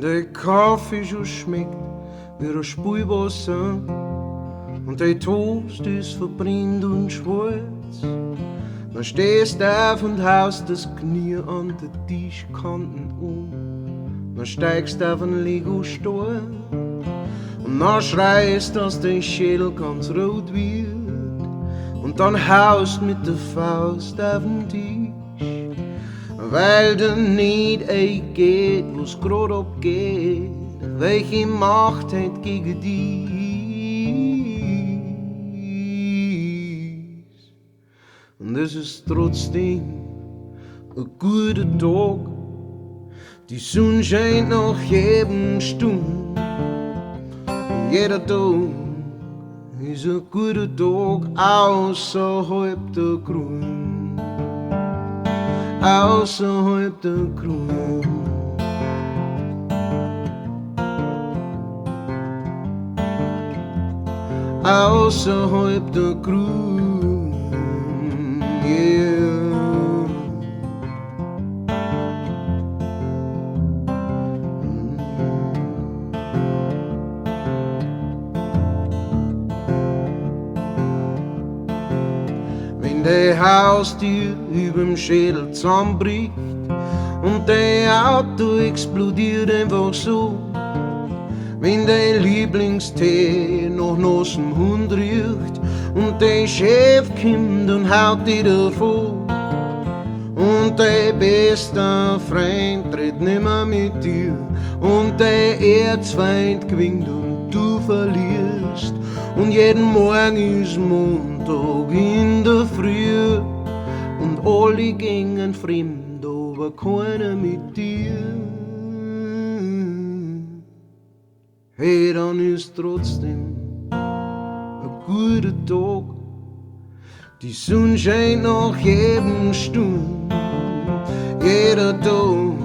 der Kaffee schon schmeckt wie das Spülwasser und der Toast ist verbrannt und schwarz. Dann stehst du auf und haust das Knie an der Tischkanten um. Dann steigst du auf einen Lego-Stein und dann schreist, dass dein Schädel ganz rot wird. Und dann haust mit der Faust auf den Tisch, weil dir nicht geht, was grad abgeht, welche Macht hat gegen dich. Und es ist trotzdem ein guter Tag, die Sonne scheint nach jedem Stunde. Jeder Tag ist ein guter Tag außerhalb der Gruam. Außerhalb der Gruam. Außerhalb der Gruam, yeah. Wenn der Haustür überm Schädel zusammenbricht und der Auto explodiert einfach so, wenn dein Lieblingstee nach nassem Hund riecht und dein Chef kommt und haut dich davon und dein bester Freund redet nimmer mit dir und dein Erzfeind gewinnt und du verlierst und jeden Morgen ist Montag in der Früh und alle gingen fremd, aber keiner mit dir. Hey, dann ist trotzdem ein guter Tag, die Sonne scheint nach jedem Stund. Jeder Tag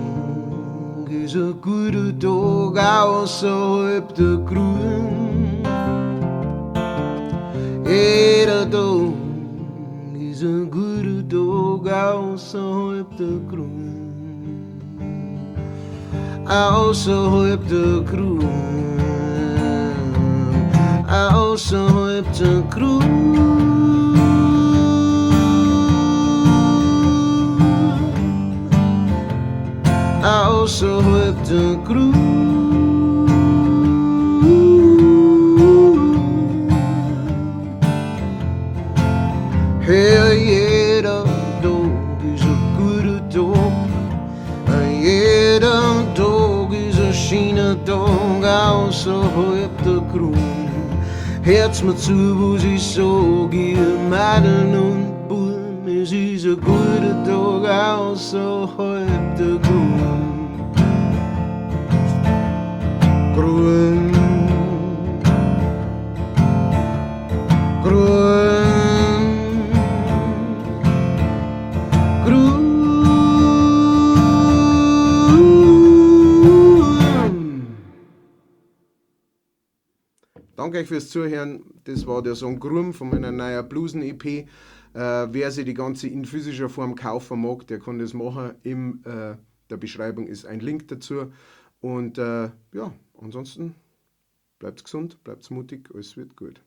ist ein guter Tag außerhalb der Gruam. Jeder Tag ist ein guter Tag außerhalb der Gruam. Außerhalb der Gruam. Außerhalb der Gruam. Außerhalb der Gruam. Hey, jeder Tag ist ein guter Tag. Jeder Tag ist ein schöner Tag außerhalb der Gruam. Hört's mir zu, was ich sag, ihr Mädeln und Buben, es ist ein guter Tag außerhalb der Gruam. Gruam. Gruam. Gruam. Danke euch fürs Zuhören. Das war der Song Gruam von meiner neuen Blus'n EP. Wer sich die ganze in physischer Form kaufen mag, der kann das machen. In der Beschreibung ist ein Link dazu. Und ja, ansonsten bleibt gesund, bleibt mutig, alles wird gut.